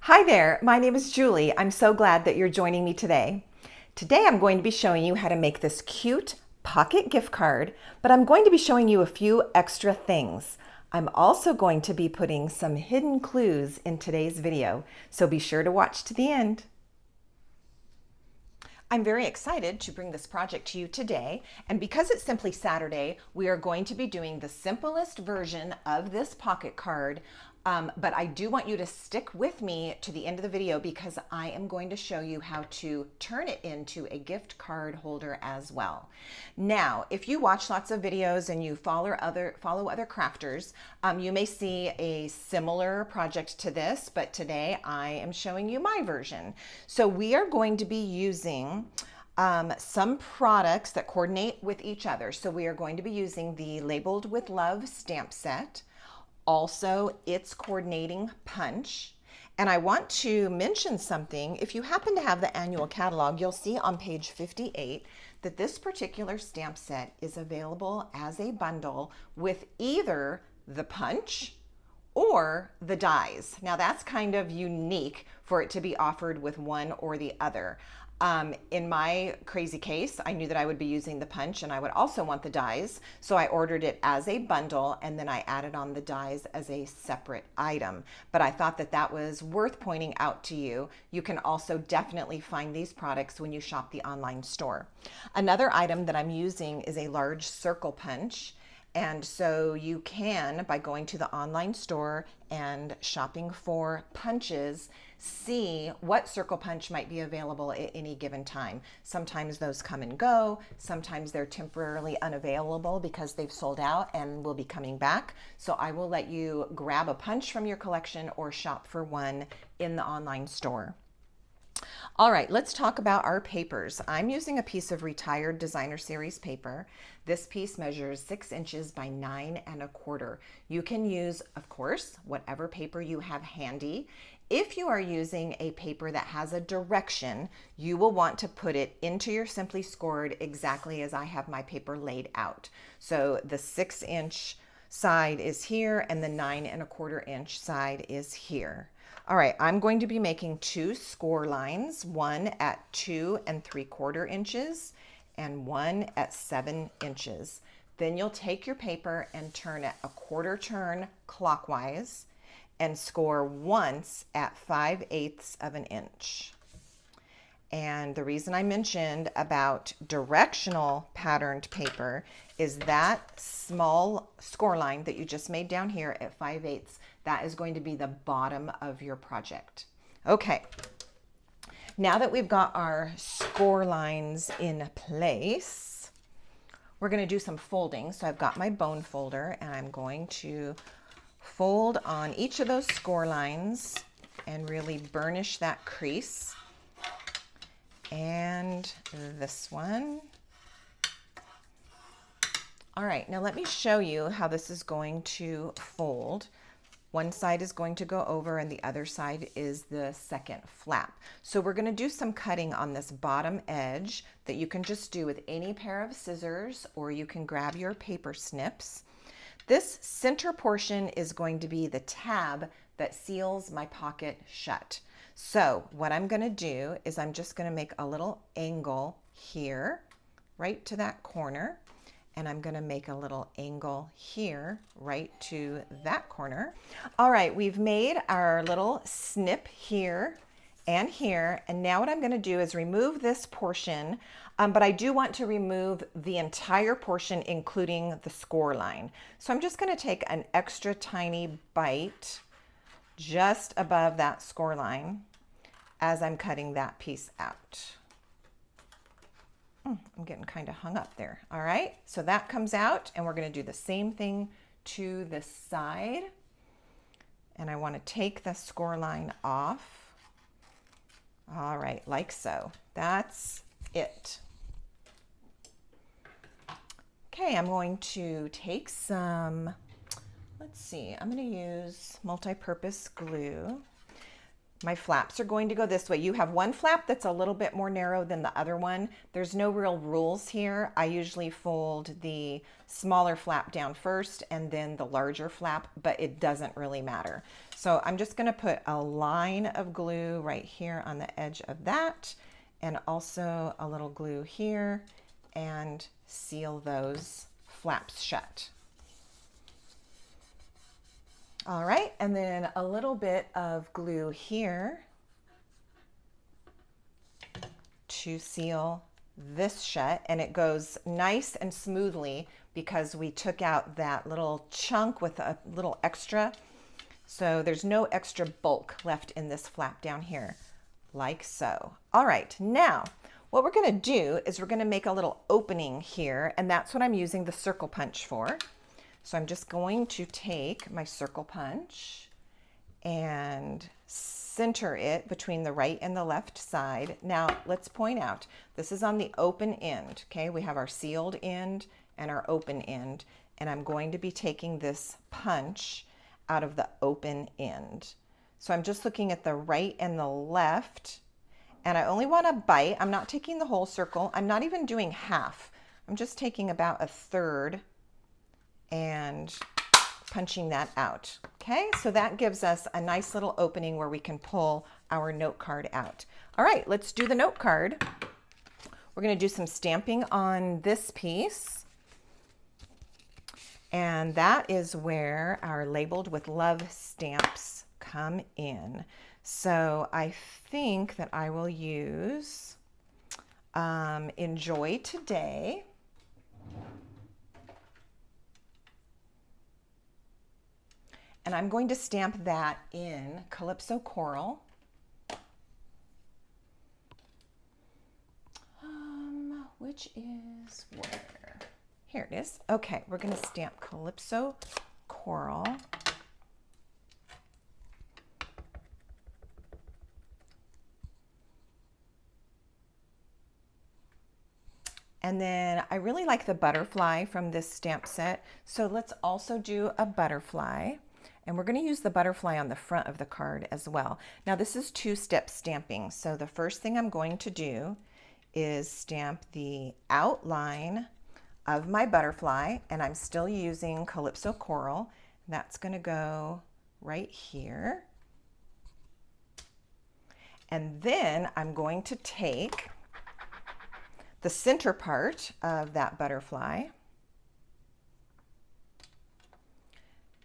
Hi there, my name is Julie. I'm so glad that you're joining me today. Today I'm going to be showing you how to make this cute pocket gift card, but I'm going to be showing you a few extra things. I'm also going to be putting some hidden clues in today's video, so be sure to watch to the end. I'm very excited to bring this project to you today, and because it's simply Saturday, we are going to be doing the simplest version of this pocket card. But I do want you to stick with me to the end of the video because I am going to show you how to turn it into a gift card holder as well. Now, if you watch lots of videos and you follow other crafters, you may see a similar project to this, but today I am showing you my version. So we are going to be using some products that coordinate with each other. So we are going to be using the Labeled with Love stamp set, also its coordinating punch. And I want to mention something. If you happen to have the annual catalog, you'll see on page 58 that this particular stamp set is available as a bundle with either the punch or the dies. Now that's kind of unique for it to be offered with one or the other. In my crazy case, I knew that I would be using the punch and I would also want the dies. So I ordered it as a bundle and then I added on the dies as a separate item. But I thought that that was worth pointing out to you. You can also definitely find these products when you shop the online store. Another item that I'm using is a large circle punch. And so you can, by going to the online store and shopping for punches, see what circle punch might be available at any given time. Sometimes those come and go. Sometimes they're temporarily unavailable because they've sold out and will be coming back. So I will let you grab a punch from your collection or shop for one in the online store. All right, let's talk about our papers. I'm using a piece of Retired Designer Series paper. This piece measures 6 inches by 9 1/4. You can use, of course, whatever paper you have handy. If you are using a paper that has a direction, you will want to put it into your Simply Scored exactly as I have my paper laid out. So the 6-inch side is here and the 9 1/4-inch side is here. All right, I'm going to be making 2 score lines, one at 2 3/4 inches and one at 7 inches. Then you'll take your paper and turn it a 1/4 turn clockwise and score once at 5/8 of an inch. And the reason I mentioned about directional patterned paper is that small score line that you just made down here at 5/8, that is going to be the bottom of your project. Okay, now that we've got our score lines in place, we're going to do some folding. So I've got my bone folder and I'm going to fold on each of those score lines and really burnish that crease. And this one. All right, now let me show you how this is going to fold. One side is going to go over and the other side is the second flap. So we're going to do some cutting on this bottom edge that you can just do with any pair of scissors, or you can grab your paper snips. This center portion is going to be the tab that seals my pocket shut. So what I'm going to do is I'm just going to make a little angle here, right to that corner. And I'm going to make a little angle here, right to that corner. All right, we've made our little snip here and here. And now what I'm going to do is remove this portion, but I do want to remove the entire portion, including the score line. So I'm just going to take an extra tiny bite just above that score line as I'm cutting that piece out. I'm getting kind of hung up there. All right, so that comes out and we're going to do the same thing to this side. And I want to take the score line off. All right, like so. That's it. Okay, I'm going to take some, let's see, I'm going to use multi-purpose glue. My flaps are going to go this way. You have one flap that's a little bit more narrow than the other one. There's no real rules here. I usually fold the smaller flap down first and then the larger flap, but it doesn't really matter. So I'm just gonna put a line of glue right here on the edge of that, and also a little glue here, and seal those flaps shut. All right, and then a little bit of glue here to seal this shut, and it goes nice and smoothly because we took out that little chunk with a little extra. So there's no extra bulk left in this flap down here, like so. All right, now what we're gonna do is we're gonna make a little opening here, and that's what I'm using the circle punch for. So I'm just going to take my circle punch and center it between the right and the left side. Now let's point out, this is on the open end, okay? We have our sealed end and our open end, and I'm going to be taking this punch out of the open end. So I'm just looking at the right and the left, and I only want to bite. I'm not taking the whole circle. I'm not even doing half. I'm just taking about a third and punching that out. Okay, so that gives us a nice little opening where we can pull our note card out. All right, let's do the note card. We're going to do some stamping on this piece, and that is where our labeled with love stamps come in. So I think that I will use Enjoy Today. And I'm going to stamp that in Calypso Coral. Which is where? Here it is. Okay, we're going to stamp Calypso Coral. And then I really like the butterfly from this stamp set. So let's also do a butterfly. And we're going to use the butterfly on the front of the card as well. Now this is two-step stamping. So the first thing I'm going to do is stamp the outline of my butterfly, and I'm still using Calypso Coral. That's going to go right here. And then I'm going to take the center part of that butterfly,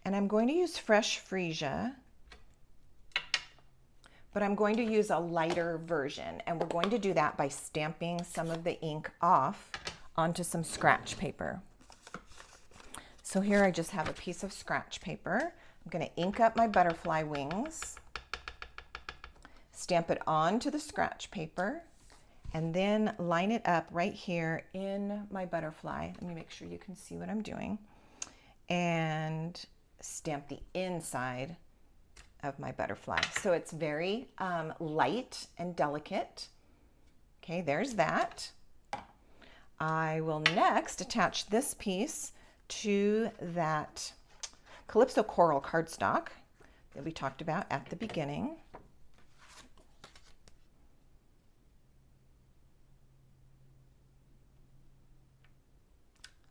and I'm going to use Fresh Freesia, but I'm going to use a lighter version, and we're going to do that by stamping some of the ink off onto some scratch paper. So here I just have a piece of scratch paper. I'm going to ink up my butterfly wings, stamp it onto the scratch paper, and then line it up right here in my butterfly. Let me make sure you can see what I'm doing. And stamp the inside of my butterfly. So it's very light and delicate. Okay, there's that. I will next attach this piece to that Calypso Coral cardstock that we talked about at the beginning.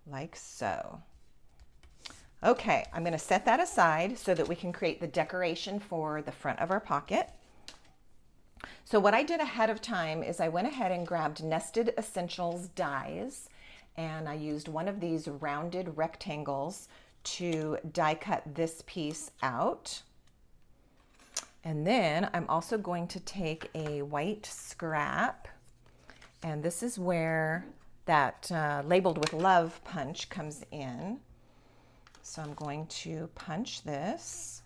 Like so. Okay, I'm going to set that aside so that we can create the decoration for the front of our pocket. So what I did ahead of time is I went ahead and grabbed Nested Essentials dies, and I used one of these rounded rectangles to die cut this piece out. And then I'm also going to take a white scrap, and this is where that labeled with love punch comes in. So I'm going to punch this.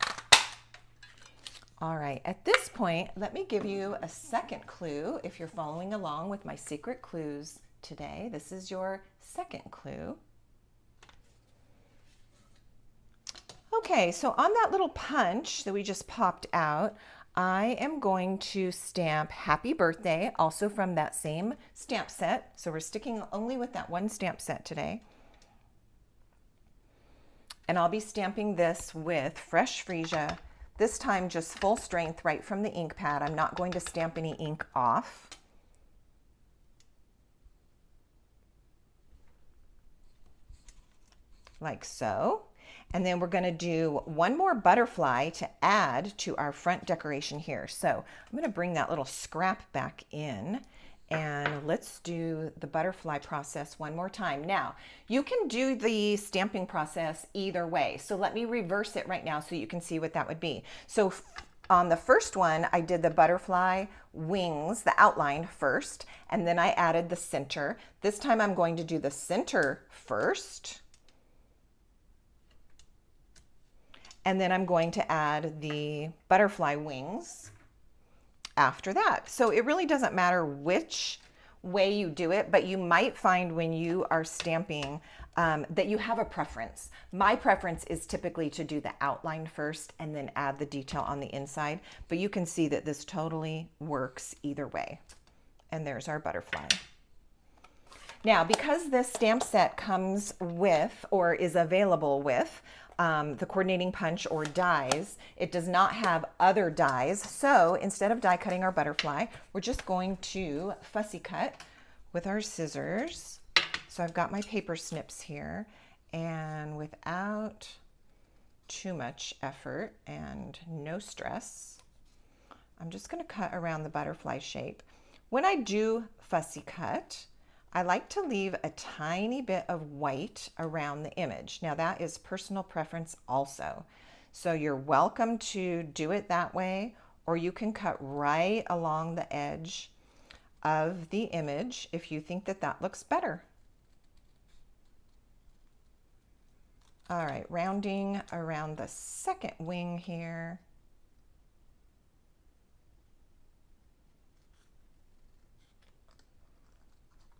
All right, at this point, let me give you a second clue if you're following along with my secret clues today. This is your second clue. Okay, so on that little punch that we just popped out, I am going to stamp Happy Birthday, also from that same stamp set. So we're sticking only with that one stamp set today. And I'll be stamping this with Fresh Freesia This time just full strength right from the ink pad. I'm not going to stamp any ink off. Like so. And then we're going to do one more butterfly to add to our front decoration here. So I'm going to bring that little scrap back in, and let's do the butterfly process one more time. Now, you can do the stamping process either way. So let me reverse it right now so you can see what that would be. So on the first one, I did the butterfly wings, the outline first, and then I added the center. This time I'm going to do the center first. And then I'm going to add the butterfly wings after that. So it really doesn't matter which way you do it, but you might find when you are stamping that you have a preference. My preference is typically to do the outline first and then add the detail on the inside, but you can see that this totally works either way. And there's our butterfly. Now, because this stamp set comes with or is available with the coordinating punch or dies, it does not have other dies. So instead of die cutting our butterfly, we're just going to fussy cut with our scissors. So I've got my paper snips here, and without too much effort and no stress, I'm just going to cut around the butterfly shape. When I do fussy cut, I like to leave a tiny bit of white around the image. Now that is personal preference also. So you're welcome to do it that way, or you can cut right along the edge of the image if you think that that looks better. All right, rounding around the second wing here.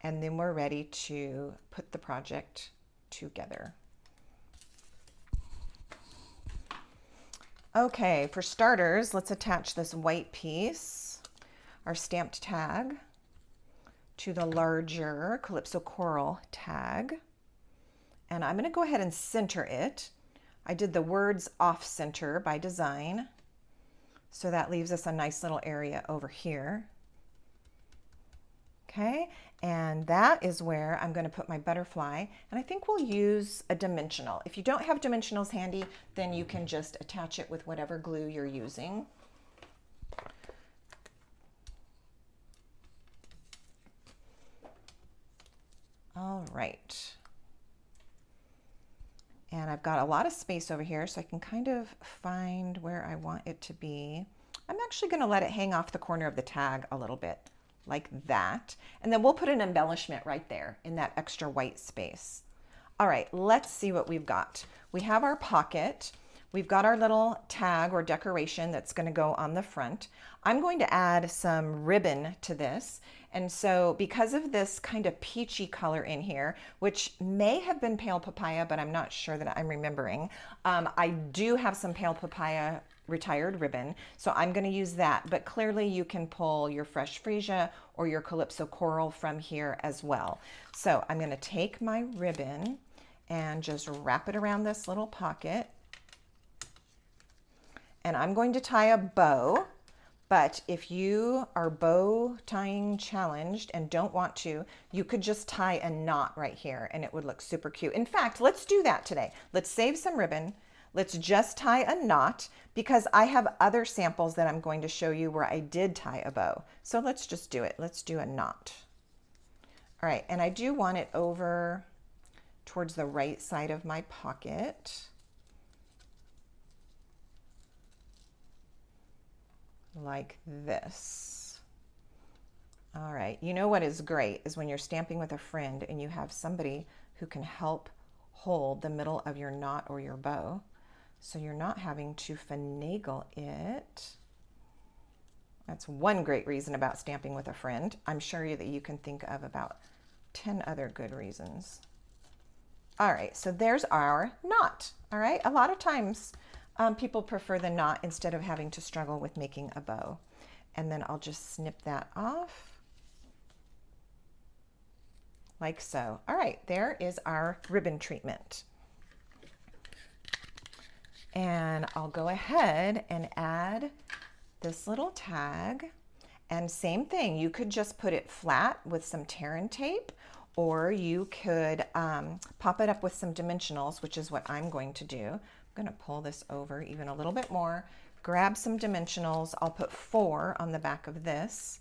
And then we're ready to put the project together. Okay, for starters, let's attach this white piece, our stamped tag, to the larger Calypso Coral tag. And I'm going to go ahead and center it. I did the words off center by design, so that leaves us a nice little area over here. Okay, and that is where I'm going to put my butterfly, and I think we'll use a dimensional. If you don't have dimensionals handy, then you can just attach it with whatever glue you're using. All right. And I've got a lot of space over here, so I can kind of find where I want it to be. I'm actually going to let it hang off the corner of the tag a little bit, like that. And then we'll put an embellishment right there in that extra white space. All right, let's see what we've got. We have our pocket. We've got our little tag or decoration that's going to go on the front. I'm going to add some ribbon to this. And so because of this kind of peachy color in here, which may have been pale papaya, but I'm not sure that I'm remembering, I do have some pale papaya retired ribbon, so I'm going to use that, but clearly you can pull your fresh freesia or your Calypso Coral from here as well. So I'm going to take my ribbon and just wrap it around this little pocket, and I'm going to tie a bow. But if you are bow tying challenged and don't want to, you could just tie a knot right here and it would look super cute. In fact, let's do that today. Let's save some ribbon. Let's just tie a knot, because I have other samples that I'm going to show you where I did tie a bow. So let's just do it. Let's do a knot. All right, and I do want it over towards the right side of my pocket. Like this. All right, you know what is great is when you're stamping with a friend and you have somebody who can help hold the middle of your knot or your bow, so you're not having to finagle it. That's one great reason about stamping with a friend. I'm sure that you can think of about 10 other good reasons. All right, so there's our knot. All right, a lot of times people prefer the knot instead of having to struggle with making a bow. And then I'll just snip that off like so. All right, there is our ribbon treatment. And I'll go ahead and add this little tag. And same thing, you could just put it flat with some tear and tape, or you could pop it up with some dimensionals, which is what I'm going to do. I'm going to pull this over even a little bit more, grab some dimensionals. I'll put 4 on the back of this.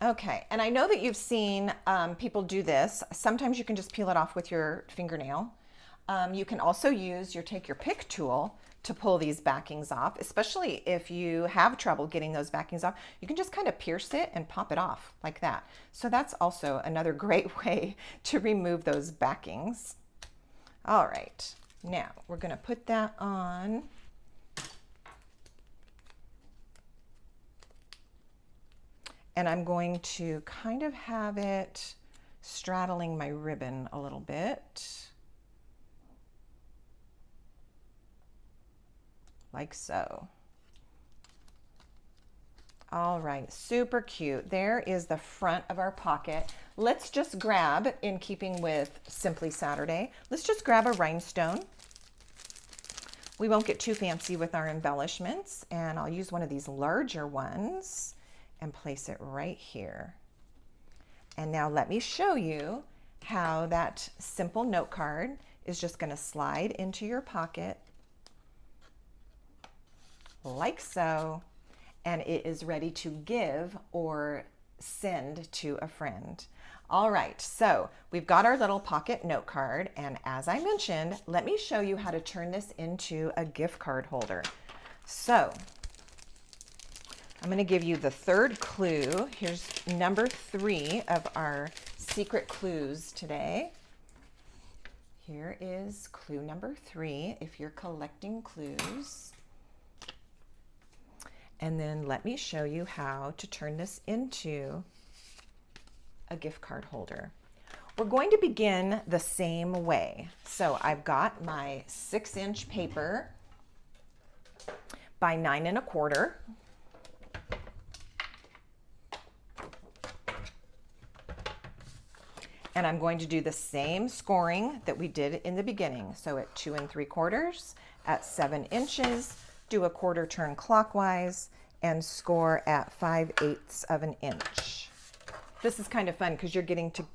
Okay, and I know that you've seen people do this. Sometimes you can just peel it off with your fingernail. You can also take your pick tool to pull these backings off, especially if you have trouble getting those backings off. You can just kind of pierce it and pop it off like that. So that's also another great way to remove those backings. All right, now we're gonna put that on. And I'm going to kind of have it straddling my ribbon a little bit, like so. All right, super cute. There is the front of our pocket. Let's just grab, in keeping with Simply Saturday, let's just grab a rhinestone. We won't get too fancy with our embellishments, and I'll use one of these larger ones and place it right here. And now let me show you how that simple note card is just going to slide into your pocket like so, and it is ready to give or send to a friend. All right, so we've got our little pocket note card, and as I mentioned, let me show you how to turn this into a gift card holder. So I'm going to give you the third clue. Here's number 3 of our secret clues today. Here is clue number 3 if you're collecting clues. And then let me show you how to turn this into a gift card holder. We're going to begin the same way. So I've got my 6-inch paper by 9 1/4. And I'm going to do the same scoring that we did in the beginning. So at 2 3/4, at 7 inches, do a quarter turn clockwise, and score at 5/8 of an inch. This is kind of fun because you're getting to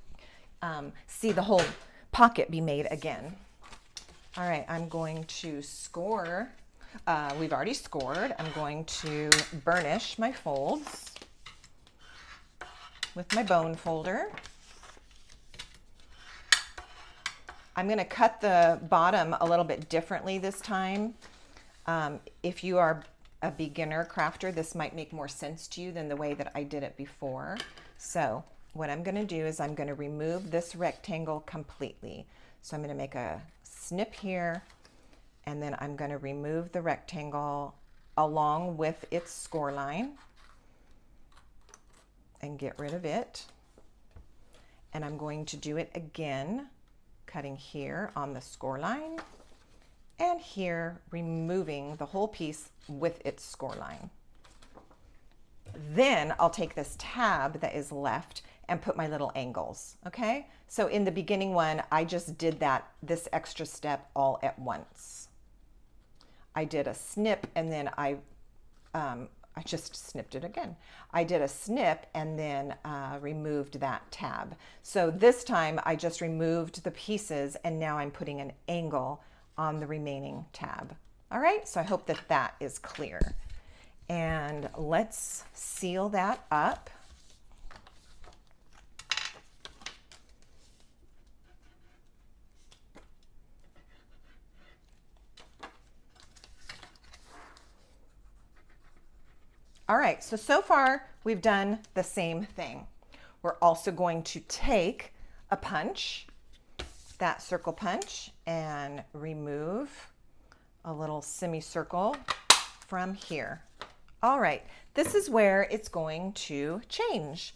see the whole pocket be made again. All right, I'm going to score. We've already scored. I'm going to burnish my folds with my bone folder. I'm going to cut the bottom a little bit differently this time. If you are a beginner crafter, this might make more sense to you than the way that I did it before. So what I'm going to do is I'm going to remove this rectangle completely. So I'm going to make a snip here, and then I'm going to remove the rectangle along with its score line and get rid of it. And I'm going to do it again, cutting here on the score line, and here removing the whole piece with its score line. Then I'll take this tab that is left and put my little angles, okay? So in the beginning one, I just did this extra step all at once. I did a snip, and then I just snipped it again. I did a snip and then removed that tab. So this time I just removed the pieces, and now I'm putting an angle on the remaining tab. All right, so I hope that that is clear. And let's seal that up. All right, so far we've done the same thing. We're also going to take a punch, that circle punch, and remove a little semicircle from here. All right, this is where it's going to change.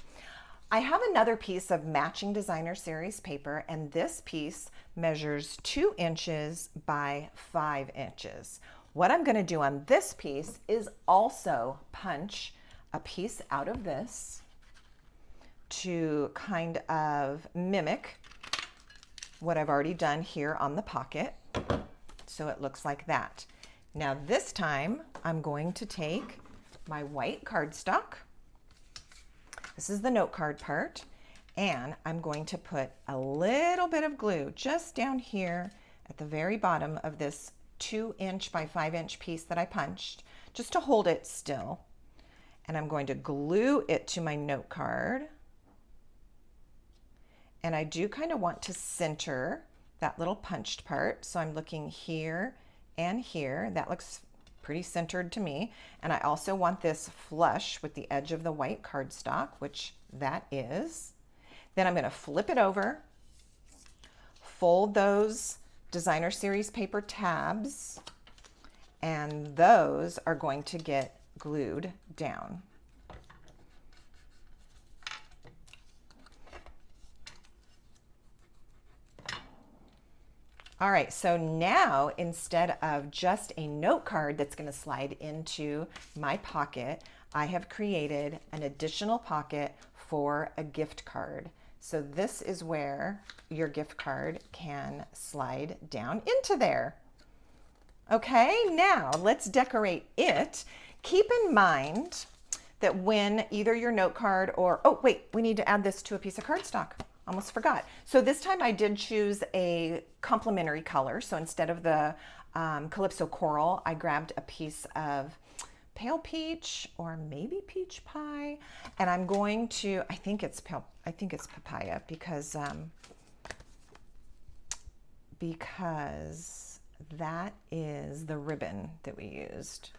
I have another piece of matching designer series paper, and this piece measures 2 inches by 5 inches. what I'm going to do on this piece is also punch a piece out of this to kind of mimic what I've already done here on the pocket. So it looks like that. Now this time I'm going to take my white cardstock. This is the note card part. And I'm going to put a little bit of glue just down here at the very bottom of this 2" by 5" piece that I punched, just to hold it still. And I'm going to glue it to my note card. And I do kind of want to center that little punched part. So I'm looking here and here. That looks pretty centered to me. And I also want this flush with the edge of the white cardstock, which that is. Then I'm going to flip it over, fold those Designer Series paper tabs, and those are going to get glued down. All right, so now instead of just a note card that's going to slide into my pocket, I have created an additional pocket for a gift card. So this is where your gift card can slide down into there. Okay, now let's decorate it. Keep in mind that when either your note card or, oh wait, we need to add this to a piece of cardstock. Almost forgot. So this time I did choose a complementary color. So instead of the Calypso Coral, I grabbed a piece of Pale Peach or maybe Peach Pie. And I'm going to, I think it's Papaya because that is the ribbon that we used.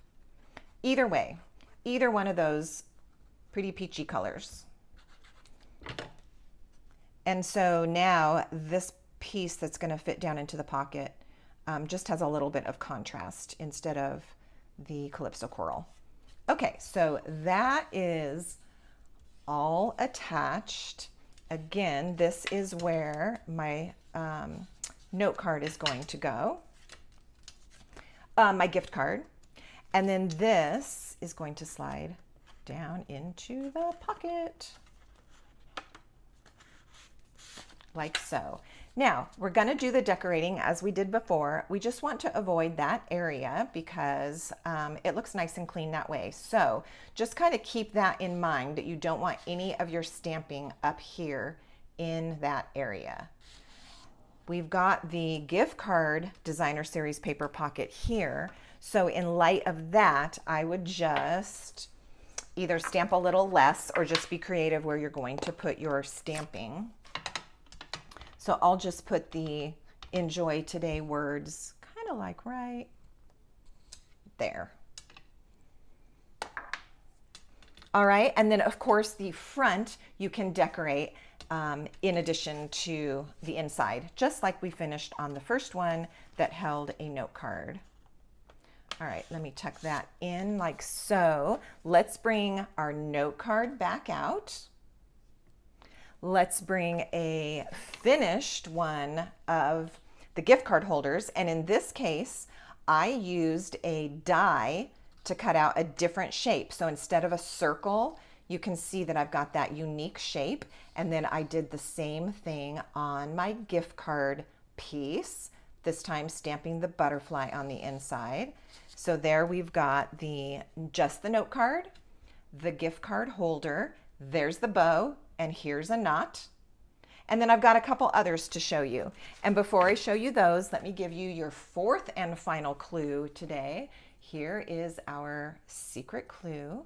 Either way, either one of those pretty peachy colors. And so now this piece that's going to fit down into the pocket just has a little bit of contrast instead of the Calypso Coral. Okay, so that is all attached. Again, this is where my note card is going to go, my gift card. And then this is going to slide down into the pocket. Like so. Now we're going to do the decorating as we did before. We just want to avoid that area because it looks nice and clean that way. So just kind of keep that in mind that you don't want any of your stamping up here in that area. We've got the gift card Designer Series paper pocket here. So in light of that, I would just either stamp a little less or just be creative where you're going to put your stamping. So I'll just put the enjoy today words kind of like right there. All right, and then of course the front you can decorate in addition to the inside, just like we finished on the first one that held a note card. All right, let me tuck that in like so. Let's bring our note card back out. Let's bring a finished one of the gift card holders. And in this case, I used a die to cut out a different shape. So instead of a circle, you can see that I've got that unique shape. And then I did the same thing on my gift card piece, this time stamping the butterfly on the inside. So there we've got just the note card, the gift card holder, there's the bow, and here's a knot. And then I've got a couple others to show you. And before I show you those, let me give you your fourth and final clue today. Here is our secret clue.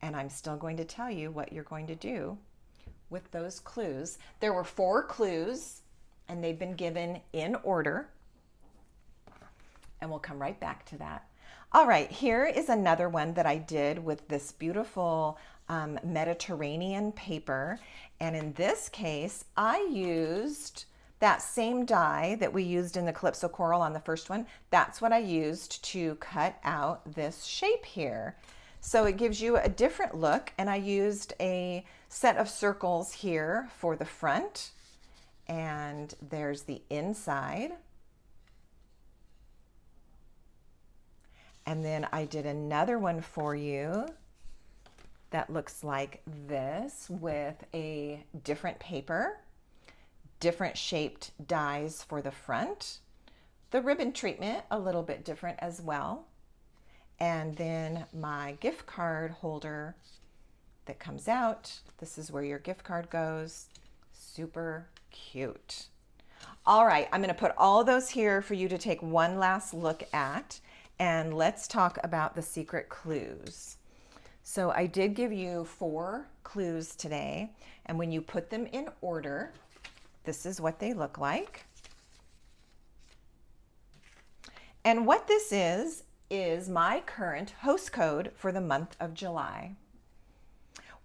And I'm still going to tell you what you're going to do with those clues. There were 4 clues and they've been given in order. And we'll come right back to that. All right, here is another one that I did with this beautiful Mediterranean paper. And in this case, I used that same die that we used in the Calypso Coral on the first one. That's what I used to cut out this shape here. So it gives you a different look. And I used a set of circles here for the front. And there's the inside. And then I did another one for you that looks like this with a different paper, different shaped dies for the front, the ribbon treatment a little bit different as well, and then my gift card holder that comes out. This is where your gift card goes. Super cute. All right, I'm going to put all those here for you to take one last look at, and let's talk about the secret clues. So I did give you 4 clues today, and when you put them in order, this is what they look like. And what this is my current host code for the month of July.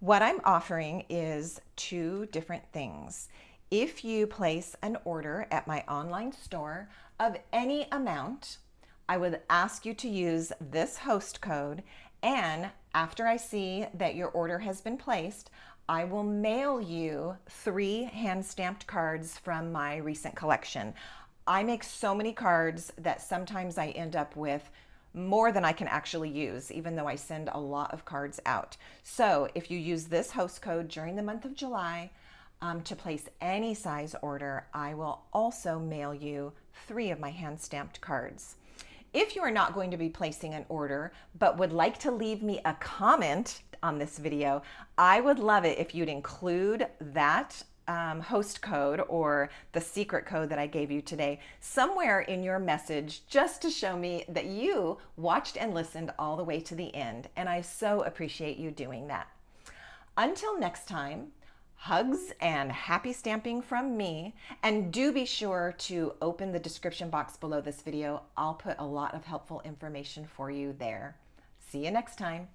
What I'm offering is 2 different things. If you place an order at my online store of any amount, I would ask you to use this host code, and after I see that your order has been placed, I will mail you 3 hand-stamped cards from my recent collection. I make so many cards that sometimes I end up with more than I can actually use, even though I send a lot of cards out. So if you use this host code during the month of July to place any size order, I will also mail you 3 of my hand-stamped cards. If you are not going to be placing an order, but would like to leave me a comment on this video, I would love it if you'd include that host code or the secret code that I gave you today somewhere in your message, just to show me that you watched and listened all the way to the end. And I so appreciate you doing that. Until next time, hugs and happy stamping from me. And do be sure to open the description box below this video. I'll put a lot of helpful information for you there. See you next time.